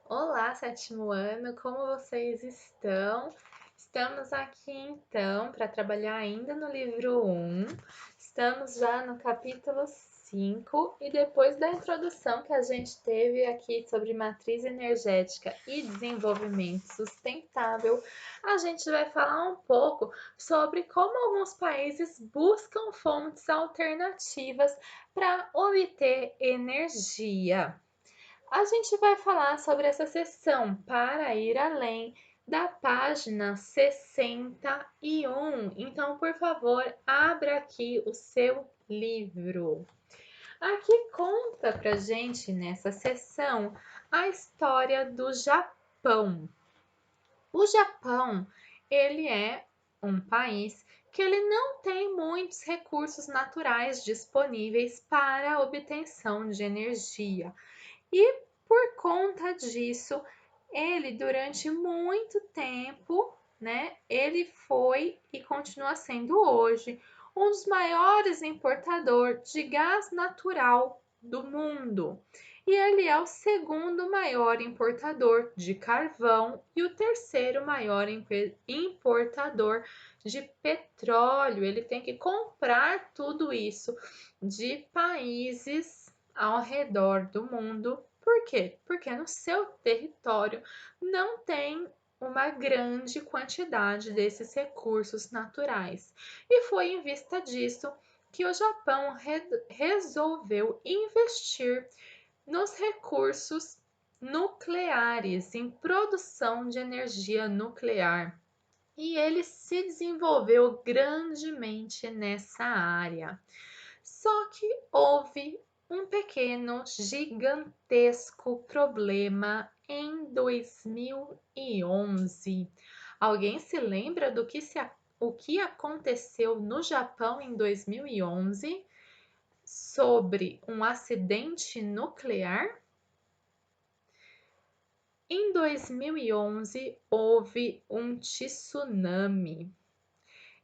Olá, sétimo ano, como vocês estão? Estamos aqui então para trabalhar ainda no livro 1. Estamos já no capítulo 5 e depois da introdução que a gente teve aqui sobre matriz energética e desenvolvimento sustentável, a gente vai falar um pouco sobre como alguns países buscam fontes alternativas para obter energia. A gente vai falar sobre essa seção para ir além da página 61. Então, por favor, abra aqui o seu livro. Aqui conta pra gente nessa seção a história do Japão. O Japão, ele é um país que ele não tem muitos recursos naturais disponíveis para a obtenção de energia. E por conta disso, ele durante muito tempo, né, ele foi e continua sendo hoje um dos maiores importadores de gás natural do mundo. E ele é o segundo maior importador de carvão e o terceiro maior importador de petróleo. Ele tem que comprar tudo isso de países ao redor do mundo. Por quê? Porque no seu território não tem uma grande quantidade desses recursos naturais. E foi em vista disso que o Japão resolveu investir nos recursos nucleares, em produção de energia nuclear. E ele se desenvolveu grandemente nessa área. Só que houve um pequeno, gigantesco problema em 2011. Alguém se lembra o que aconteceu no Japão em 2011 sobre um acidente nuclear? Em 2011 houve um tsunami.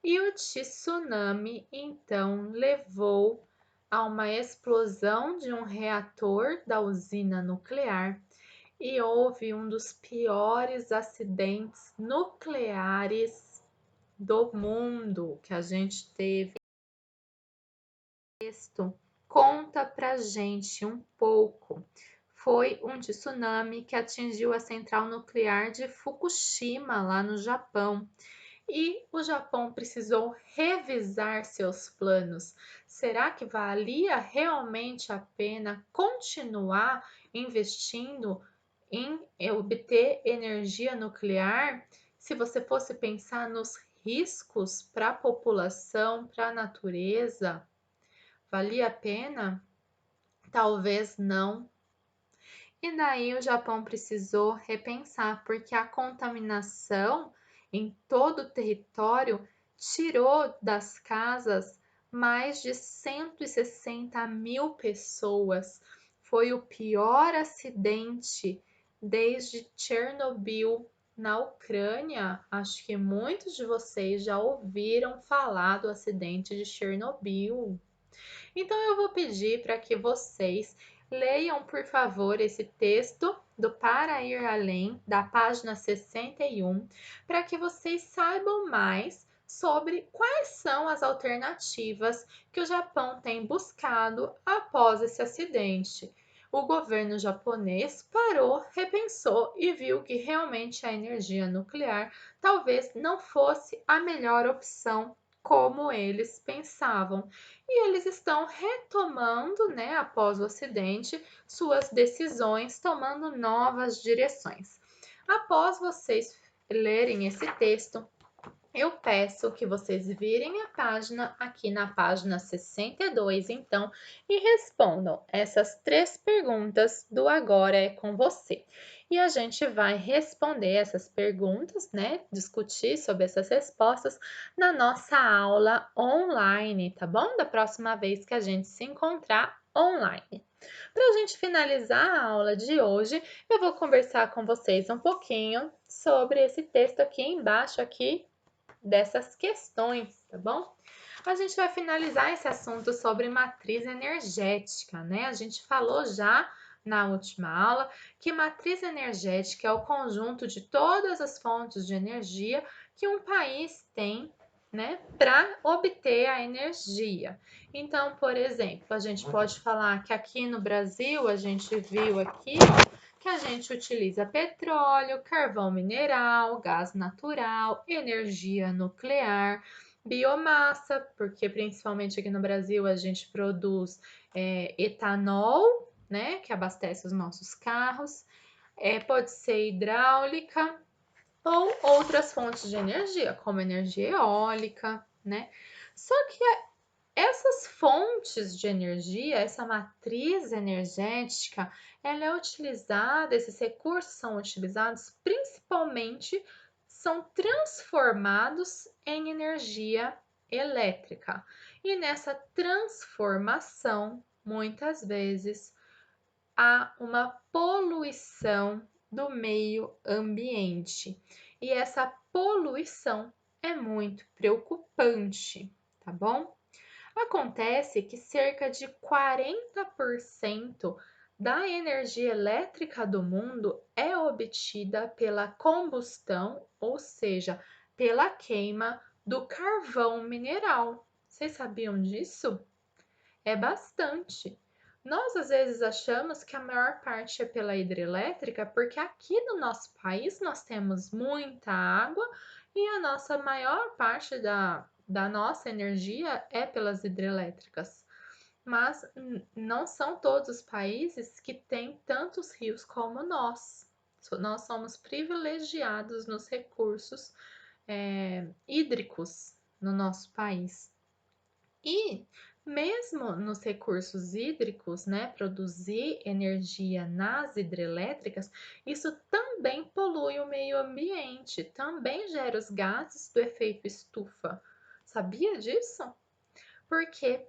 E o tsunami então levou a uma explosão de um reator da usina nuclear e houve um dos piores acidentes nucleares do mundo que a gente teve. Texto conta pra gente um pouco. Foi um tsunami que atingiu a central nuclear de Fukushima, lá no Japão. E o Japão precisou revisar seus planos. Será que valia realmente a pena continuar investindo em obter energia nuclear? Se você fosse pensar nos riscos para a população, para a natureza, valia a pena? Talvez não. E daí o Japão precisou repensar, porque a contaminação em todo o território tirou das casas mais de 160 mil pessoas. Foi o pior acidente desde Chernobyl na Ucrânia. Acho que muitos de vocês já ouviram falar do acidente de Chernobyl. Então eu vou pedir para que vocês leiam, por favor, esse texto do Para Ir Além, da página 61, para que vocês saibam mais sobre quais são as alternativas que o Japão tem buscado após esse acidente. O governo japonês parou, repensou e viu que realmente a energia nuclear talvez não fosse a melhor opção como eles pensavam. E eles estão retomando, né, após o acidente, suas decisões, tomando novas direções. Após vocês lerem esse texto, eu peço que vocês virem a página aqui na página 62, então, e respondam essas três perguntas do Agora é com você. E a gente vai responder essas perguntas, né? Discutir sobre essas respostas na nossa aula online, tá bom? Da próxima vez que a gente se encontrar online. Para a gente finalizar a aula de hoje, eu vou conversar com vocês um pouquinho sobre esse texto aqui embaixo, aqui dessas questões, tá bom? A gente vai finalizar esse assunto sobre matriz energética, né? A gente falou já na última aula que matriz energética é o conjunto de todas as fontes de energia que um país tem, né, para obter a energia. Então, por exemplo, a gente pode falar que aqui no Brasil, a gente viu aqui, ó, que a gente utiliza petróleo, carvão mineral, gás natural, energia nuclear, biomassa, porque principalmente aqui no Brasil a gente produz etanol, né, que abastece os nossos carros, pode ser hidráulica ou outras fontes de energia, como energia eólica, né? Só que essas fontes de energia, essa matriz energética, ela é utilizada, esses recursos são utilizados principalmente, são transformados em energia elétrica. E nessa transformação, muitas vezes, há uma poluição do meio ambiente. E essa poluição é muito preocupante, tá bom? Acontece que cerca de 40% da energia elétrica do mundo é obtida pela combustão, ou seja, pela queima do carvão mineral. Vocês sabiam disso? É bastante. Nós às vezes achamos que a maior parte é pela hidrelétrica, porque aqui no nosso país nós temos muita água e a nossa maior parte da nossa energia é pelas hidrelétricas. Mas não são todos os países que têm tantos rios como nós. Nós somos privilegiados nos recursos hídricos no nosso país. E mesmo nos recursos hídricos, né, produzir energia nas hidrelétricas, isso também polui o meio ambiente, também gera os gases do efeito estufa. Sabia disso? Porque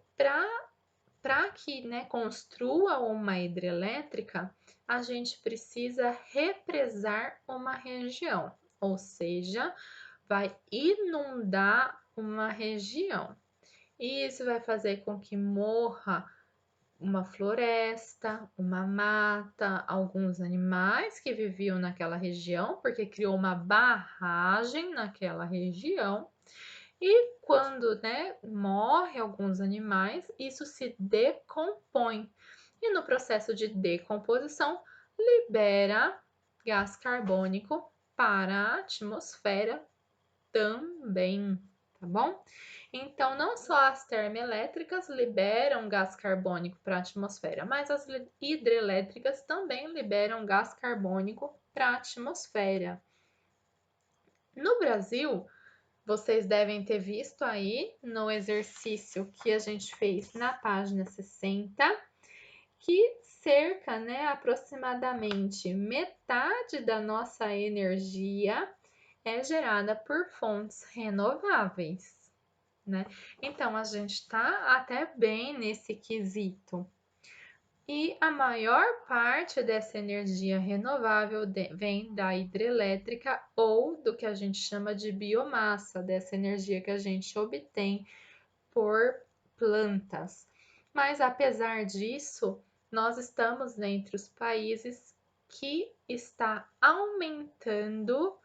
para que, né, construa uma hidrelétrica, a gente precisa represar uma região, ou seja, vai inundar uma região. E isso vai fazer com que morra uma floresta, uma mata, alguns animais que viviam naquela região, porque criou uma barragem naquela região. E quando, né, morre alguns animais, isso se decompõe. E no processo de decomposição, libera gás carbônico para a atmosfera também, tá bom? Então, não só as termoelétricas liberam gás carbônico para a atmosfera, mas as hidrelétricas também liberam gás carbônico para a atmosfera. No Brasil, vocês devem ter visto aí no exercício que a gente fez na página 60, que cerca, né, aproximadamente metade da nossa energia é gerada por fontes renováveis, né? Então, a gente está até bem nesse quesito. E a maior parte dessa energia renovável vem da hidrelétrica ou do que a gente chama de biomassa, dessa energia que a gente obtém por plantas. Mas apesar disso, nós estamos entre os países que está aumentando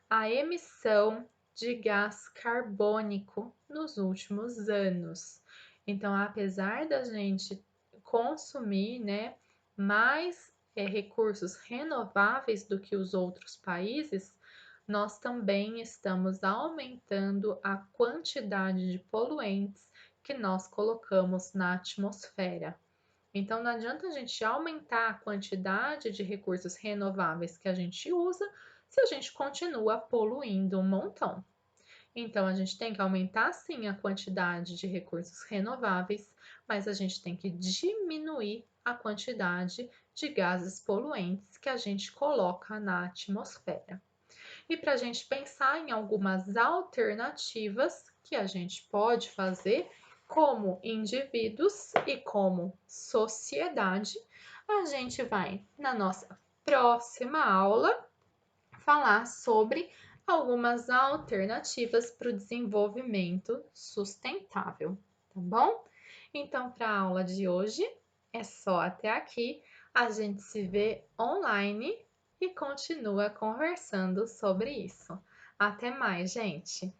a emissão de gás carbônico nos últimos anos. Então, apesar da gente consumir, né, mais recursos renováveis do que os outros países, nós também estamos aumentando a quantidade de poluentes que nós colocamos na atmosfera. Então, não adianta a gente aumentar a quantidade de recursos renováveis que a gente usa se a gente continua poluindo um montão. Então, a gente tem que aumentar sim a quantidade de recursos renováveis, mas a gente tem que diminuir a quantidade de gases poluentes que a gente coloca na atmosfera. E para a gente pensar em algumas alternativas que a gente pode fazer como indivíduos e como sociedade, a gente vai na nossa próxima aula falar sobre algumas alternativas para o desenvolvimento sustentável, tá bom? Então, para a aula de hoje é só até aqui. A gente se vê online e continua conversando sobre isso. Até mais, gente!